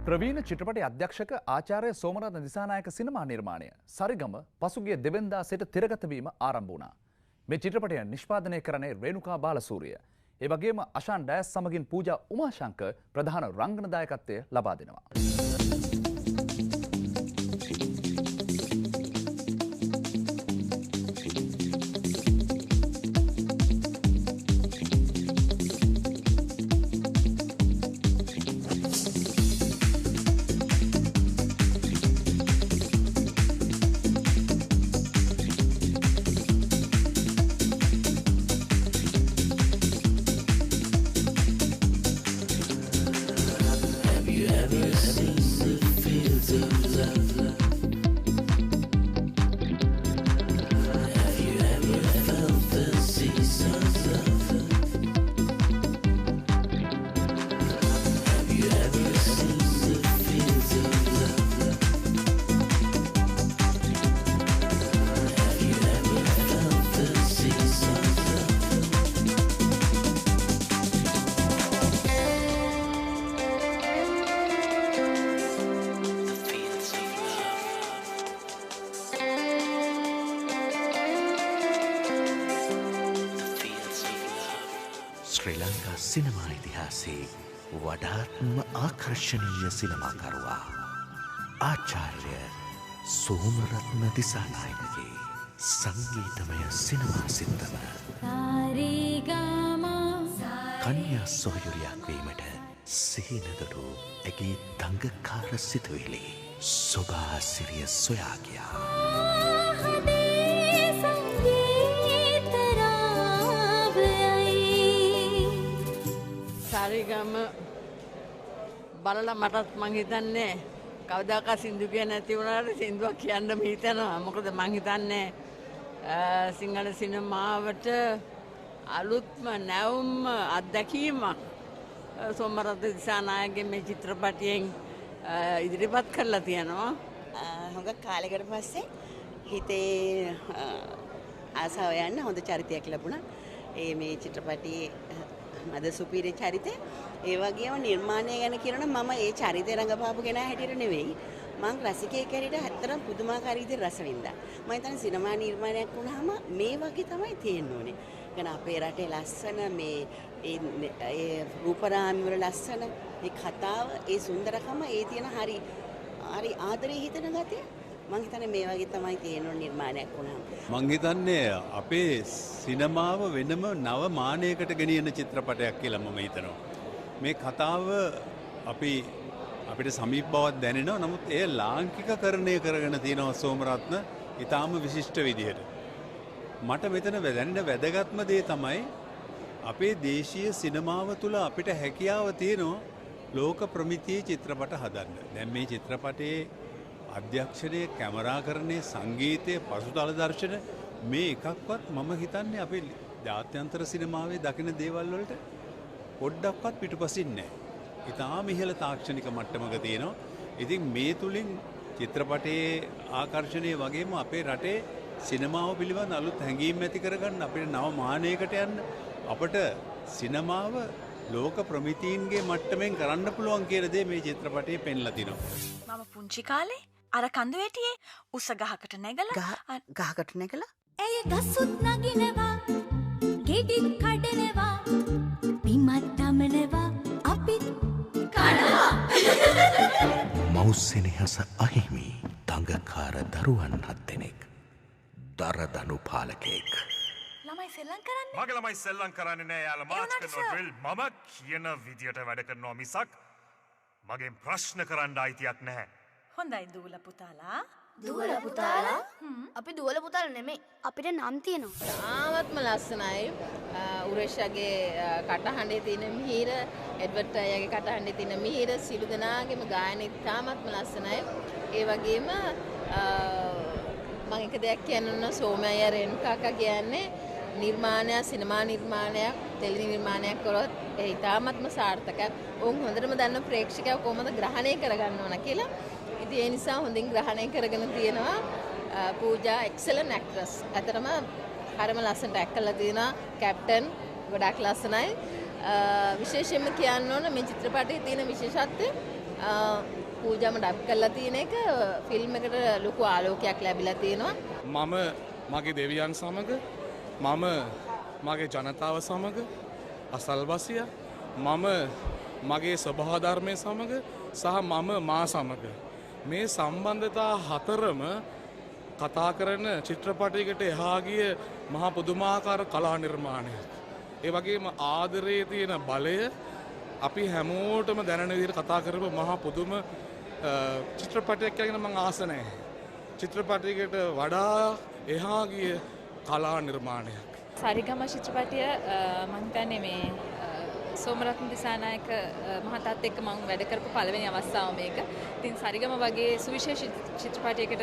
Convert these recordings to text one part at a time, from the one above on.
ප්‍රවීණ චිත්‍රපටි අධ්‍යක්ෂක ආචාර්ය සෝමරත්න දිසානායක සිනමා නිර්මාණය සරිගම පසුගිය දෙවැනිදා සිට තිරගත වීම ආරම්භ වුණා. මේ චිත්‍රපටය නිෂ්පාදනය කරන්නේ රේණුකා බාලසූරිය. ඒ වගේම අෂාන් ඩයස් සමගින් පූජා උමාශංකර් ප්‍රධාන රංගන දායකත්වය ලබා දෙනවා. ශ්‍රී ලංකා සිනමා ඉතිහාසයේ වඩාත්ම ආකර්ශනීය සිනමාකරුවා ආචාර්ය සෝමරත්න දිසානායකගේ සංගීතමය සිනමා සිත්තම කන්‍යා සොහයුරියක් වීමට සිහිනදුටු ඇගේ දංගකාර සිතුවිලි සුභාසිරිය සොයා ගියා. සරිගම බලලා මටත් මං හිතන්නේ කවදාකවත් සින්දු කියන්නේ නැති වුණාට සින්දුවක් කියන්න හිතෙනවා. මොකද මං හිතන්නේ සිංහල සිනමාවට අලුත්ම නැවුම් අත්දැකීමක් සෝමරත්න දිසානායකගේ මේ චිත්‍රපටයෙන් ඉදිරිපත් කරලා තියෙනවා. හුඟක් කාලයකට පස්සේ හිතේ ආසාව යන හොඳ චරිතයක් ලැබුණා. මේ චිත්‍රපටයේ අද සුපිරි චරිතය. ඒ වගේම නිර්මාණය ගැන කියනනම් මම ඒ චරිතය රඟපාපු කෙනා හැටියට නෙවෙයි. මං රසිකයෙක් හැටියට ඇත්තටම පුදුමාකාර විදිහට රස වින්දා. මම හිතන්නේ සිනමා නිර්මාණයක් වුණාම මේ වගේ තමයි තියෙන්න ඕනේ. يعني අපේ රටේ ලස්සන මේ ඒ රූපරාමි වල ලස්සන මේ කතාව, ඒ සුන්දරකම, ඒ තියෙන හරි ආදරේ හිතන ගතිය මං හිතන්නේ මේ වගේ තමයි තියෙන නිර්මාණයක් වුණාම. මං හිතන්නේ අපේ සිනමාව වෙනම නව මානයකට ගෙනියන චිත්‍රපටයක් කියලා මම හිතනවා. මේ කතාව අපිට සමීප බවක් දැනෙනවා. නමුත් ඒ ලාංකිකකරණය කරගෙන තියෙනවා සෝමරත්න ඊටාම විශිෂ්ට විදිහට. මට මෙතන දැනෙන වැදගත්ම දේ තමයි අපේ දේශීය සිනමාව තුළ අපිට හැකියාව තියෙනවා ලෝක ප්‍රමිතියේ චිත්‍රපට හදන්න. දැන් මේ චිත්‍රපටයේ අධ්‍යක්ෂණය, කැමරාකරණය, සංගීතය, පසුතල දර්ශන මේ එකක්වත් මම හිතන්නේ අපේ ජාත්‍යන්තර සිනමාවේ දකින දේවල් වලට පොඩ්ඩක්වත් පිටුපසින් නැහැ. ඉතාම ඉහළ තාක්ෂණික මට්ටමක තියෙනවා. ඉතින් මේ තුලින් චිත්‍රපටයේ ආකර්ෂණය වගේම අපේ රටේ සිනමාව පිළිබඳ අලුත් හැඟීම් ඇති කරගන්න, අපිට නව මානයකට යන්න, අපට සිනමාව ලෝක ප්‍රමිතීන්ගේ මට්ටමින් කරන්න පුළුවන් කියන දේ මේ චිත්‍රපටයේ පෙන්ලා තිනවා. මම පුංචි කාලේ අර කඳු වැටියේ උස ගහකට නැගලා ගහකට නැගලා ඇය ගසුත් නගිනවා ගෙඩිත් කඩනවා බිමත් දමනවා අපිත් කනවා. මෞස්සෙනෙහස අහිමි දඟකාර දරුවන් 7 දෙනෙක් දරදනු පාලකෙක්. ළමයි සෙල්ලම් කරන්නේ. මගේ ළමයි සෙල්ලම් කරන්නේ නෑ. යාළුවා මාච් කරනවා ඩ්‍රිල්. මම කියන විදියට වැඩ කරනවා මිසක් මගෙන් ප්‍රශ්න කරන්න අයිතියක් නැහැ. හොඳයි දූල පුතාලා. දුවල පුතාලා අපි දුවල පුතාලා නෙමෙයි අපිට නම් තියෙනවා. ආවත්ම ලස්සනයි. උරේෂාගේ කටහඬේ තියෙන මිහිර, එඩ්වර්ඩ් අයියාගේ කටහඬේ තියෙන මිහිර, සිළු දෙනාගේම ගායන ඉතාමත්ම ලස්සනයි. ඒ වගේම මම එක දෙයක් කියන්න ඕන, සෝමයා රේණුකාකා කියන්නේ නිර්මාණයක්, සිනමා නිර්මාණයක්, ටෙලි නිර්මාණයක් කරොත් ඒ ඉතාමත්ම සාර්ථකයි. උන් හොඳටම දන්න ප්‍රේක්ෂකයව කොහොමද ග්‍රහණය කරගන්න ඕන කියලා. ඉතින් ඒ නිසා හොඳින් ග්‍රහණය කරගෙන තියෙනවා. පූජා එක්සලන්ට් ඇක්ට්‍රස්. අතරම හරිම ලස්සනට ඇක්ට් කරලා තියෙනවා. කැප්ටන් ගොඩක් ලස්සනයි. විශේෂයෙන්ම කියන්න ඕන මේ චිත්‍රපටයේ තියෙන විශේෂත්වය පූජාම ඩබ් කරලා තියෙන එක ෆිල්ම් එකට ලොකු ආලෝකයක් ලැබිලා තියෙනවා. මම මගේ දෙවියන් සමග මම මගේ ජනතාව සමග අසල්වසිය මම මගේ ස්වභාව ධර්මය සමග සහ මම මා සමග මේ සම්බන්ධතා හතරම කතා කරන චිත්‍රපටයකට එහා ගිය මහා පුදුමාකාර කලා නිර්මාණයක්. ඒ වගේම ආදරයේ තියෙන බලය අපි හැමෝටම දැනෙන විදිහට කතා කරපු මහා පුදුම චිත්‍රපටයක් ගැන මම ආස නැහැ. චිත්‍රපටයකට වඩා එහා ගිය කලා නිර්මාණයක්. සරිගම චිත්‍රපටය මම හිතන්නේ මේ සෝමරත්න දිසානායක මහතාත් එක්ක මම වැඩ කරපු පළවෙනි අවස්ථාව මේක. ඉතින් සරිගම වගේ සුවිශේෂී චිත්‍රපටයකට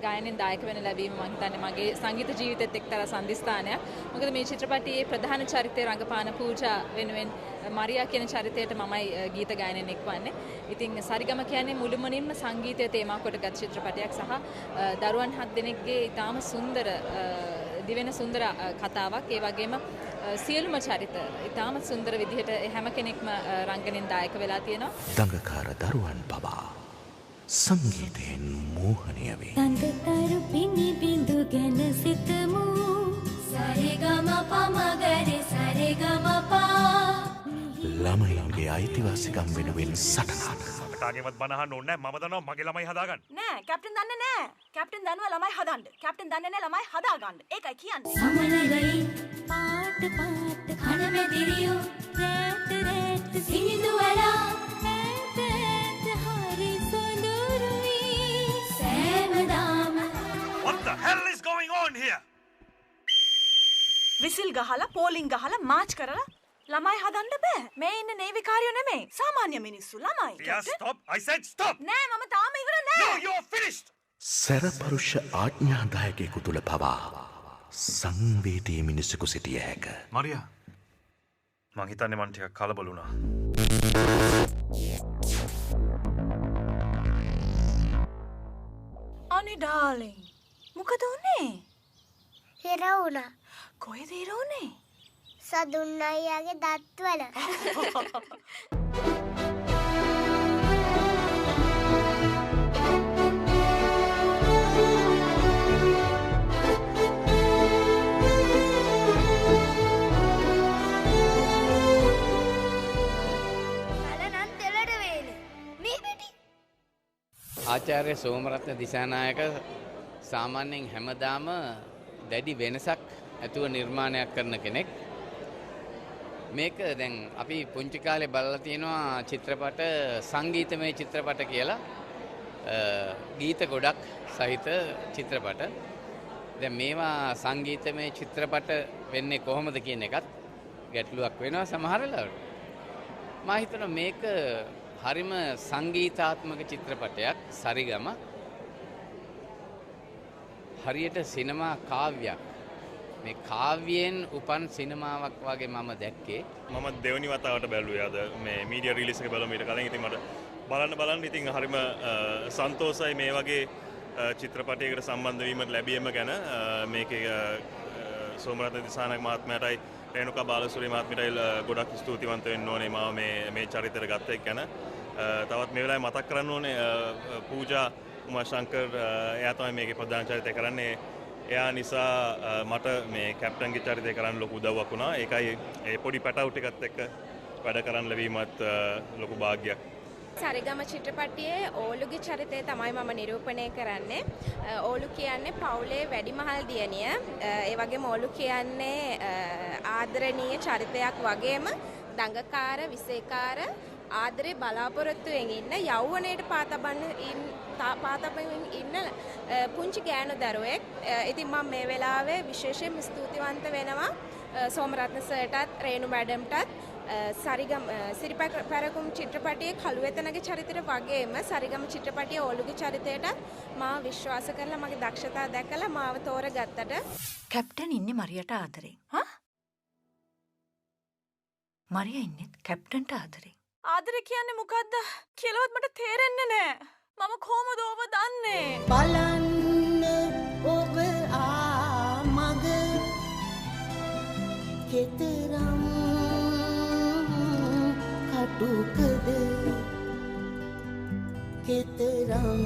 ගායනෙන් දායක වෙන ලැබීම මම හිතන්නේ මගේ සංගීත ජීවිතෙත් එක්තරා සම්දිස්ථානයක්. මොකද මේ චිත්‍රපටයේ ප්‍රධාන චරිතය රංගපාන පූජා වෙනුවෙන් මරියා කියන චරිතයට මමයි ගීත ගායනයෙන් එක්වන්නේ. ඉතින් සරිගම කියන්නේ මුළුමනින්ම සංගීතය තේමා කොටගත් චිත්‍රපටයක් සහ දරුවන් 7 දෙනෙක්ගේ ඉතාම සුන්දර දිවෙන සුන්දර කතාවක්. ඒ වගේම සියලුම චරිත ඉතාම සුන්දර විදිහට හැම කෙනෙක්ම රංගනෙන් දායක වෙලා තියෙනවා. දඟකාර දරුවන් පවා සංගීතයෙන් මෝහනය වේ. තන්දතරු පිණි බිඳු ගැන සිතමු සරිගම පමගරි සරිගම පා ළමයින්ගේ අයිතිවාසිකම් වෙනුවෙන් සටනක්. කාගේවත් බනහන්න ඕනේ නැහැ. මම දන්නවා මගේ ළමයි හදාගන්න. නෑ කැප්ටන් දන්නේ නෑ. කැප්ටන් දන්නවා ළමයි හදන්න. කැප්ටන් දන්නේ නෑ ළමයි හදාගන්න. ඒකයි කියන්නේ. සමනලයි පාට පාට කන මෙදිරියෝ රැට රැට සිනිඳු වලා ඇත ඇත හරි සොඳුරුයි සෑමදාම. What the hell is going on here? Whistle ගහලා පෝලිං ගහලා මාච් කරලා ළමයි හදන්න බෑ. මේ ඉන්නේ නේවිකාරියෝ නෙමෙයි. සාමාන්‍ය මිනිස්සු ළමයි. Yeah, stop. I said stop. නෑ මම තාම ඉවර නෑ. No, you're finished. සැරපරුෂ ආඥාදායකයෙකු තුළ පවා සංවේදී මිනිසෙකු සිටිය හැක. මරියා. මං හිතන්නේ මං ටිකක් කලබල වුණා. අනේ ඩාර්ලින්. මොකද උනේ? හිර වුණා. කොහෙද හිර උනේ? සදුන් අයියාගේ දත්වල. ආචාර්ය සෝමරත්න දිසානායක සාමාන්‍යයෙන් හැමදාම දැඩි වෙනසක් ඇතුව නිර්මාණයක් කරන කෙනෙක්. මේක දැන් අපි පුංචි කාලේ බලලා තියෙනවා චිත්‍රපට සංගීතමය චිත්‍රපට කියලා ගීත ගොඩක් සහිත චිත්‍රපට. දැන් මේවා සංගීතමය චිත්‍රපට වෙන්නේ කොහොමද කියන එකත් ගැටලුවක් වෙනවා සමහර වෙලාවට. මම හිතනවා මේක හරිම සංගීතාත්මක චිත්‍රපටයක් සරිගම. හරියට සිනමා කාව්‍යයක්. මේ කාව්‍යයෙන් උපන් සිනමාවක් වගේ මම දැක්කේ. මම දෙවනි වතාවට බැලුවේ අද මේ මීඩියා රිලීස් එක බලමු ඊට කලින්. ඉතින් මට බලන්න ඉතින් හරිම සන්තෝෂයි මේ වගේ චිත්‍රපටයකට සම්බන්ධ වීමට ලැබීම ගැන. මේකේ සෝමරත්න දිසානායක මහත්මයාටයි රේණුකා බාලසූරිය මහත්මියටයි ගොඩක් ස්තුතිවන්ත වෙන්න ඕනේ මම මේ චරිතයට ගත්ත එක ගැන. තවත් මේ වෙලාවේ මතක් කරන්න ඕනේ පූජා උමාශංකර් එයා තමයි මේකේ ප්‍රධාන චරිතය කරන්නේ. එයා නිසා මට මේ කැප්ටන්ගේ චරිතය කරන්න ලොකු උදව්වක් වුණා. ඒකයි ඒ පොඩි පැටවු ටිකත් එක්ක වැඩ කරන්න ලැබීමත් ලොකු භාග්යක්. සරිගම චිත්‍රපටයේ ඕලුගේ චරිතය තමයි මම නිරූපණය කරන්නේ. ඕලු කියන්නේ පවුලේ වැඩිමහල් දියණිය. ඒ වගේම ඕලු කියන්නේ ආදරණීය චරිතයක් වගේම දඟකාර, විසේකාර, ආදරේ බලාපොරොත්තුවෙන් ඉන්න යෞවනයේට පාතබන් ඉන්න පුංචි ගෑනු දරුවෙක්. ඉතින් මම මේ වෙලාවේ විශේෂයෙන්ම ස්තුතිවන්ත වෙනවා සෝමරත්න සර්ටත් රේණු මැඩම්ටත්. සරිගම සිරිපැරකුම් චිත්‍රපටයේ කළුවෙතනගේ චරිතයට වගේම සරිගම චිත්‍රපටයේ ඕලුගේ චරිතයට මා විශ්වාස කරලා මගේ දක්ෂතා දැකලා මාව තෝරගත්තට. කැප්ටන් ඉන්නේ මරියට ආදරෙන්. හා? මරියා ඉන්නේ කැප්ටන්ට ආදරෙන්. ආදරේ කියන්නේ මොකද්ද කියලාවත් මට තේරෙන්නේ නැහැ. මම කොහොමද ඔබ දන්නේ? බලන්න ඔබ ආමග කෙතරම් කටුකද කෙතරම්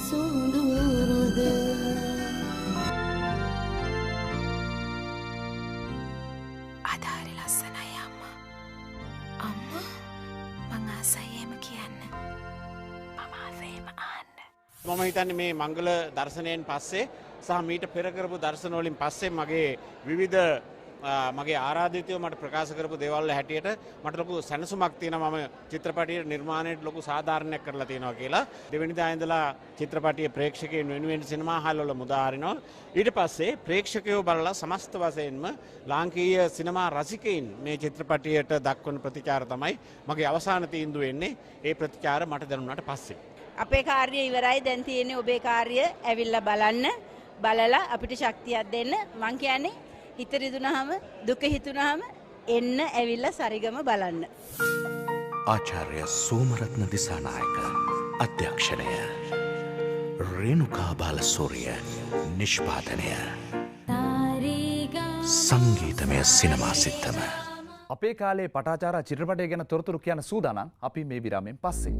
සුඳුරුද අදාරි ලස්සනයි අම්මා. අම්මා මං ආසයි එහෙම කියන්න. මම ආසයි එහෙම ආන්න. මම හිතන්නේ මේ මංගල දර්ශනයෙන් පස්සේ සහ මීට පෙර කරපු දර්ශන වලින් පස්සේ මගේ විවිධ මගේ ආරාධිතයෝ මට ප්‍රකාශ කරපු දේවල් හැටියට මට ලොකු සැනසුමක් තියෙනවා. මම චිත්‍රපටියේ නිර්මාණයට ලොකු සාධාරණයක් කරලා තියෙනවා කියලා. දෙවෙනිදා ඉඳලා චිත්‍රපටියේ ප්‍රේක්ෂකයන් වෙනුවෙන් සිනමා හාල් වල මුදා හරිනවා. ඊට පස්සේ ප්‍රේක්ෂකයෝ බලලා සමස්ත වශයෙන්ම ලාංකීය සිනමා රසිකයින් මේ චිත්‍රපටියට දක්වන ප්‍රතිචාර තමයි මගේ අවසාන තීන්දුව වෙන්නේ. ඒ ප්‍රතිචාර මට දැනුණාට පස්සේ. අපේ කාර්යය ඉවරයි. දැන් තියෙන්නේ ඔබේ කාර්යය ඇවිල්ලා බලන්න. බලලා අපිට ශක්තියක් දෙන්න. මං කියන්නේ හිත රිදුනහම දුක හිතුනහම එන්න ඇවිල්ලා සරිගම බලන්න. ආචාර්ය සෝමරත්න දිසානායක අධ්‍යක්ෂණය රේණුකා බාලසූරිය නිෂ්පාදනය සංගීතමය සිනමා සිත්තම අපේ කාලේ පටාචාරා චිත්‍රපටය ගැන තොරතුරු කියන සූදානම් අපි මේ විරාමයෙන් පස්සේ